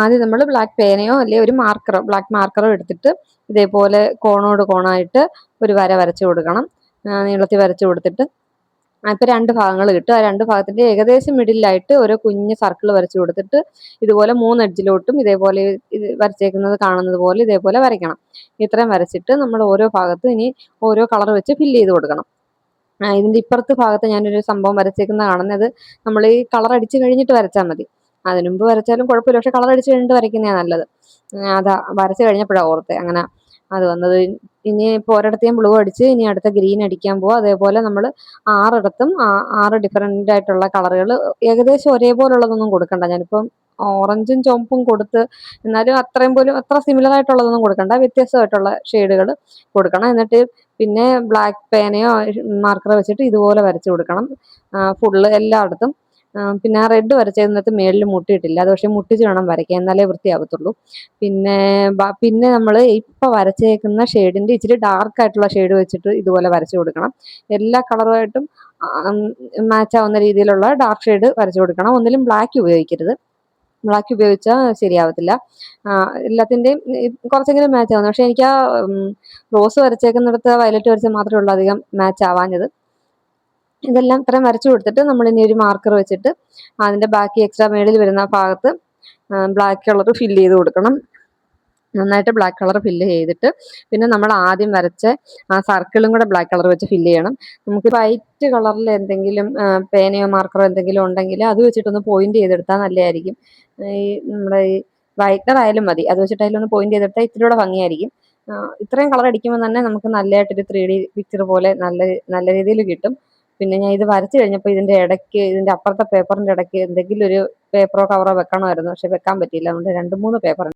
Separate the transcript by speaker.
Speaker 1: ആദ്യം നമ്മൾ ബ്ലാക്ക് പേനയോ അല്ലെങ്കിൽ ഒരു മാർക്കറോ ബ്ലാക്ക് മാർക്കറോ എടുത്തിട്ട് ഇതേപോലെ കോണോട് കോണായിട്ട് ഒരു വര വരച്ചു കൊടുക്കണം. നീളത്തിൽ വരച്ചു കൊടുത്തിട്ട് അപ്പോൾ രണ്ട് ഭാഗങ്ങൾ കിട്ടും. ആ രണ്ട് ഭാഗത്തിൻ്റെ ഏകദേശം മിഡിലായിട്ട് ഓരോ കുഞ്ഞ് സർക്കിൾ വരച്ചു കൊടുത്തിട്ട് ഇതുപോലെ 3 എഡ്ജിലോട്ടും ഇതേപോലെ ഇത് വരച്ചേക്കുന്നത് കാണുന്നത് പോലെ ഇതേപോലെ വരയ്ക്കണം. ഇത്രയും വരച്ചിട്ട് നമ്മൾ ഓരോ ഭാഗത്തും ഇനി ഓരോ കളർ വെച്ച് ഫില്ല് ചെയ്ത് കൊടുക്കണം. ഇതിൻ്റെ ഇപ്പുറത്തെ ഭാഗത്ത് ഞാനൊരു സംഭവം വരച്ചേക്കുന്നത് കാണുന്നത് നമ്മൾ ഈ കളർ അടിച്ച് കഴിഞ്ഞിട്ട് വരച്ചാൽ മതി. അതിന് മുമ്പ് വരച്ചാലും കുഴപ്പമില്ല, പക്ഷെ കളർ അടിച്ച് കഴിഞ്ഞിട്ട് വരയ്ക്കുന്നതാണ് നല്ലത്. അതാ വരച്ച് കഴിഞ്ഞപ്പോഴാണ് ഓർത്തത് അങ്ങനെ അത് വന്നത്. ഇനി ഇപ്പോൾ ഒരിടത്ത് ബ്ലൂ അടിച്ച് ഇനി അടുത്ത ഗ്രീൻ അടിക്കാൻ പോവാം. അതേപോലെ നമ്മൾ 6 6 ഡിഫറൻ്റ് ആയിട്ടുള്ള കളറുകൾ ഏകദേശം ഒരേപോലുള്ളതൊന്നും കൊടുക്കണ്ട. ഞാനിപ്പം ഓറഞ്ചും ചുവപ്പും കൊടുത്ത്, എന്നാലും അത്രയും പോലും അത്ര സിമിലർ ആയിട്ടുള്ളതൊന്നും കൊടുക്കണ്ട, വ്യത്യസ്തമായിട്ടുള്ള ഷെയ്ഡുകൾ കൊടുക്കണം. എന്നിട്ട് പിന്നെ ബ്ലാക്ക് പേനയോ മാർക്കറോ വെച്ചിട്ട് ഇതുപോലെ വരച്ച് കൊടുക്കണം ഫുള്ള് എല്ലായിടത്തും. പിന്നെ റെഡ് വരച്ചതിനകത്ത് മേളിൽ മുട്ടിയിട്ടില്ല, അത് പക്ഷേ മുട്ടിച്ച് വേണം വരയ്ക്കാൻ, എന്നാലേ വൃത്തിയാകത്തുള്ളൂ. പിന്നെ പിന്നെ നമ്മൾ ഇപ്പോൾ വരച്ചേക്കുന്ന ഷെയ്ഡിൻ്റെ ഇച്ചിരി ഡാർക്ക് ആയിട്ടുള്ള ഷെയ്ഡ് വെച്ചിട്ട് ഇതുപോലെ വരച്ച് കൊടുക്കണം. എല്ലാ കളറുമായിട്ടും മാച്ച് ആവുന്ന രീതിയിലുള്ള ഡാർക്ക് ഷെയ്ഡ് വരച്ച് കൊടുക്കണം. ഒന്നിലും ബ്ലാക്ക് ഉപയോഗിക്കരുത്, ബ്ലാക്ക് ഉപയോഗിച്ചാൽ ശരിയാവത്തില്ല. എല്ലാത്തിൻ്റെയും കുറച്ചെങ്കിലും മാച്ച് ആവുന്നു. പക്ഷേ എനിക്ക് ആ റോസ് വരച്ചേക്കുന്നിടത്ത് വയലറ്റ് വരച്ചാൽ മാത്രമേ ഉള്ളൂ അധികം മാച്ച് ആവാഞ്ഞത്. ഇതെല്ലാം ഇത്രയും വരച്ചു കൊടുത്തിട്ട് നമ്മൾ ഇനി ഒരു മാർക്കർ വെച്ചിട്ട് അതിൻ്റെ ബാക്കി എക്സ്ട്രാ മേളിൽ വരുന്ന ഭാഗത്ത് ബ്ലാക്ക് കളർ ഫില്ല് ചെയ്ത് കൊടുക്കണം. നന്നായിട്ട് ബ്ലാക്ക് കളർ ഫില്ല് ചെയ്തിട്ട് പിന്നെ നമ്മൾ ആദ്യം വരച്ച ആ സർക്കിളും കൂടെ ബ്ലാക്ക് കളർ വെച്ച് ഫില്ല് ചെയ്യണം. നമുക്ക് വൈറ്റ് കളറിൽ എന്തെങ്കിലും പേനയോ മാർക്കറോ എന്തെങ്കിലും ഉണ്ടെങ്കിൽ അത് വെച്ചിട്ടൊന്ന് പോയിന്റ് ചെയ്തെടുത്താൽ നല്ലതായിരിക്കും. ഈ നമ്മുടെ ഈ വൈറ്റ്നർ ആയാലും മതി, അത് വെച്ചിട്ട് അതിലൊന്ന് പോയിന്റ് ചെയ്തെടുത്താൽ ഇത്തിരി കൂടെ ഭംഗിയായിരിക്കും. ഇത്രയും കളർ അടിക്കുമ്പോൾ തന്നെ നമുക്ക് നല്ലതായിട്ടൊരു 3D പിക്ചർ പോലെ നല്ല രീതിയിൽ കിട്ടും. പിന്നെ ഞാൻ ഇത് വരച്ച് കഴിഞ്ഞപ്പോൾ ഇതിൻ്റെ ഇടയ്ക്ക് ഇതിൻ്റെ അപ്പുറത്തെ പേപ്പറിൻ്റെ ഇടയ്ക്ക് എന്തെങ്കിലും ഒരു പേപ്പറോ കവറോ വെക്കണമായിരുന്നു, പക്ഷെ വെക്കാൻ പറ്റിയില്ല. അതുകൊണ്ട് 2 3 പേപ്പർ